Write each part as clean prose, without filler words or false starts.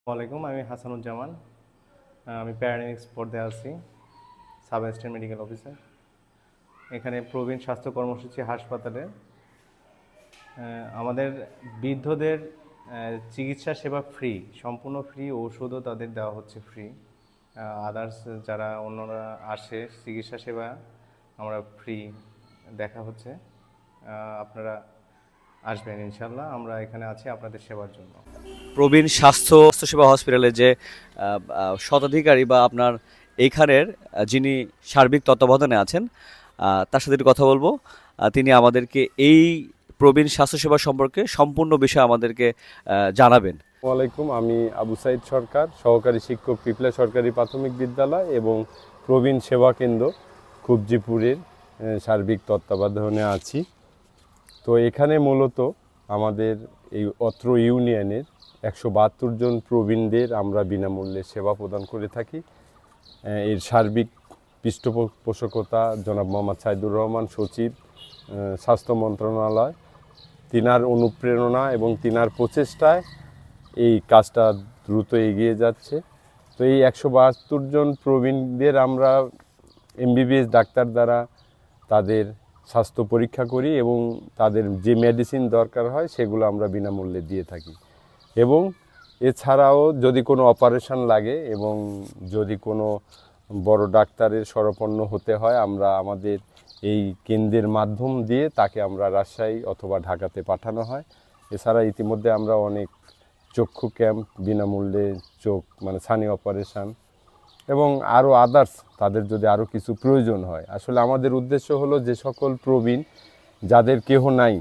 ওয়ালাইকুম, আমি হাসানুজ্জামান। আমি প্যারামেডিক্স পড়তে আছি, সাব অ্যাসিস্ট্যান্ট মেডিকেল অফিসার। এখানে প্রবীণ স্বাস্থ্য কর্মসূচি হাসপাতালে আমাদের বৃদ্ধদের চিকিৎসা সেবা ফ্রি, সম্পূর্ণ ফ্রি। ওষুধও তাদের দেওয়া হচ্ছে ফ্রি। আদার্স যারা অন্যরা আসে চিকিৎসা সেবা আমরা ফ্রি দেখা হচ্ছে। আপনারা আসবেন ইনশাল্লাহ, আমরা এখানে আছি আপনাদের সেবার জন্য। প্রবীণ স্বাস্থ্যসেবা হসপিটালে যে শতাধিকারী বা আপনার এইখানের যিনি সার্বিক তত্ত্বাবধানে আছেন তার সাথে একটু কথা বলবো। তিনি আমাদেরকে এই প্রবীণ স্বাস্থ্যসেবা সম্পর্কে সম্পূর্ণ বিষয় আমাদেরকে জানাবেন। ওয়ালাইকুম, আমি আবু সাইদ সরকার, সহকারী শিক্ষক, পিপলা সরকারি প্রাথমিক বিদ্যালয় এবং প্রবীণ সেবা কেন্দ্র কুবজিপুরের সার্বিক তত্ত্বাবধানে আছি। তো এখানে মূলত আমাদের এই অত্র ইউনিয়নের 172 জন প্রবীণদের আমরা বিনামূল্যে সেবা প্রদান করে থাকি। এর সার্বিক পৃষ্ঠপোষকতা জনাব মোহাম্মদ সাইদুর রহমান, সচিব, স্বাস্থ্য মন্ত্রণালয়। তিনার অনুপ্রেরণা এবং তিনার প্রচেষ্টায় এই কাজটা দ্রুত এগিয়ে যাচ্ছে। তো এই 172 জন প্রবীণদের আমরা এমবিবিএস ডাক্তার দ্বারা তাদের স্বাস্থ্য পরীক্ষা করি এবং তাদের যে মেডিসিন দরকার হয় সেগুলো আমরা বিনামূল্যে দিয়ে থাকি। এবং এছাড়াও যদি কোনো অপারেশন লাগে এবং যদি কোনো বড় ডাক্তারের শরণাপন্ন হতে হয়, আমরা আমাদের এই কেন্দ্রের মাধ্যম দিয়ে তাকে আমরা রাজশাহী অথবা ঢাকাতে পাঠানো হয়। এছাড়া ইতিমধ্যে আমরা অনেক চক্ষু ক্যাম্প, বিনামূল্যে চোখ ছানি অপারেশন এবং আরও আদার্স তাদের যদি আরও কিছু প্রয়োজন হয়। আসলে আমাদের উদ্দেশ্য হলো যে সকল প্রবীণ যাদের কেহ নাই,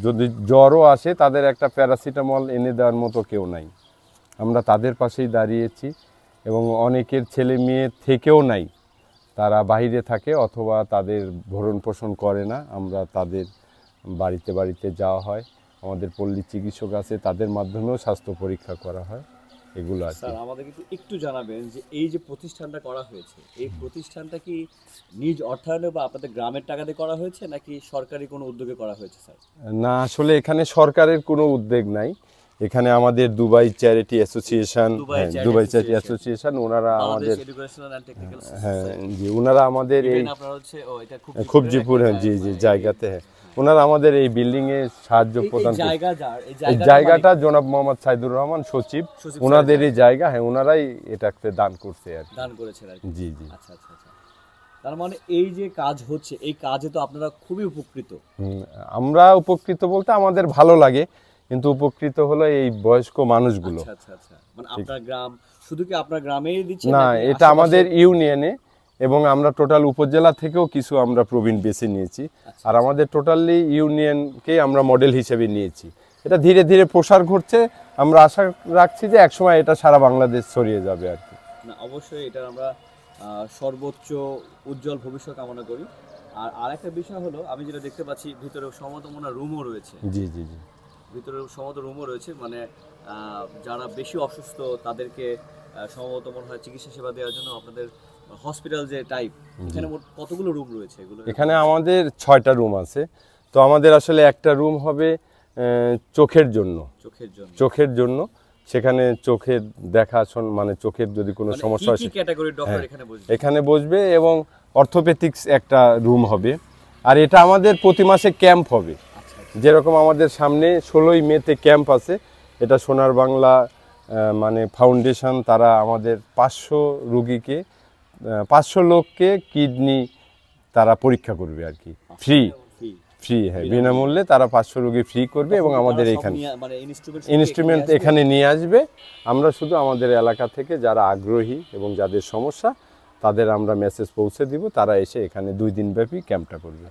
যদি জ্বরও আসে তাদের একটা প্যারাসিটামল এনে দেওয়ার মতো কেউ নাই, আমরা তাদের পাশেই দাঁড়িয়েছি। এবং অনেকের ছেলে মেয়ে থেকেও নাই, তারা বাইরে থাকে অথবা তাদের ভরণ পোষণ করে না, আমরা তাদের বাড়িতে বাড়িতে যাওয়া হয়। আমাদের পল্লী চিকিৎসক আছে, তাদের মাধ্যমেও স্বাস্থ্য পরীক্ষা করা হয়। এগুলো আছে। স্যার, আমাদের একটু জানাবেন যে এই যে প্রতিষ্ঠানটা করা হয়েছে, এই প্রতিষ্ঠানটা কি নিজ অর্থায়নে বা আপনাদের গ্রামের টাকাতে করা হয়েছে নাকি সরকারি কোনো উদ্যোগে করা হয়েছে স্যার? না, আসলে এখানে সরকারের কোনো উদ্যোগ নাই। এখানে আমাদের Dubai charity association, Dubai charity association, ওনারা আমাদের ওনারা আমাদের এই খুবজিপুর জায়গাতে ওনারা আমাদের এই বিল্ডিংয়ে সাহায্য প্রদান করেন। এই জায়গাটা জনাব মোহাম্মদ সাইদুর রহমান, সচিব, ওনাদের এই জায়গা, ওনারাই এটাকে দান করছে আর দান করেছেন আর জি জি। আচ্ছা আচ্ছা আচ্ছা, তার মানে এই যে কাজ হচ্ছে, এই কাজে তো আপনারা খুবই উপকৃত। আমরা উপকৃত বলতে আমাদের ভালো লাগে, কিন্তু উপকৃত হলো এই বয়স্ক মানুষগুলো। আচ্ছা আচ্ছা আচ্ছা, মানে আপনার গ্রাম শুধু কি আপনার গ্রামেই দিচ্ছেন না, এটা আমাদের ইউনিয়নে এবং আমরা টোটাল উপজেলা থেকেও কিছু আমরা প্রবীণ বেছে নিয়েছি। আর আমাদের টোটালি ইউনিয়নকেই আমরা মডেল হিসেবে নিয়েছি। এটা ধীরে ধীরে প্রসার ঘটছে, আমরা আশা রাখছি যে একসময় এটা সারা বাংলাদেশ ছড়িয়ে যাবে আর কি। না, অবশ্যই এটা আমরা সর্বোচ্চ উজ্জ্বল ভবিষ্যৎ কামনা করি। আর আরেকটা বিষয় হলো, আমি যেটা দেখতে পাচ্ছি ভিতরে সমতমনা রুমও রয়েছে। জি জি জি, ভিতরে সমত রুমও রয়েছে, মানে যারা বেশি অসুস্থ তাদেরকে সম্ভবত মনে হয় চিকিৎসা সেবা দেওয়ার জন্য আপনাদের হসপিটাল যে টাইপ, এখানে মোট কতগুলো রুম রয়েছে? এগুলো এখানে আমাদের 6টা রুম আছে। তো আমাদের আসলে একটা রুম হবে চোখের জন্য, চোখের জন্য সেখানে চোখের দেখাশোনা, চোখের যদি কোনো সমস্যা হয় এখানে বসবে। এবং অর্থোপেডিক্স একটা রুম হবে। আর এটা আমাদের প্রতি মাসে ক্যাম্প হবে। যেরকম আমাদের সামনে 16ই মেতে ক্যাম্প আছে, এটা সোনার বাংলা ফাউন্ডেশন, তারা আমাদের 500 লোককে কিডনি তারা পরীক্ষা করবে আর কি, ফ্রি। হ্যাঁ, বিনামূল্যে তারা 500 রোগী ফ্রি করবে এবং আমাদের এখানে ইনস্ট্রুমেন্ট এখানে নিয়ে আসবে। আমরা শুধু আমাদের এলাকা থেকে যারা আগ্রহী এবং যাদের সমস্যা তাদের আমরা মেসেজ পৌঁছে দিব, তারা এসে এখানে 2 দিন ব্যাপী ক্যাম্পটা করবে।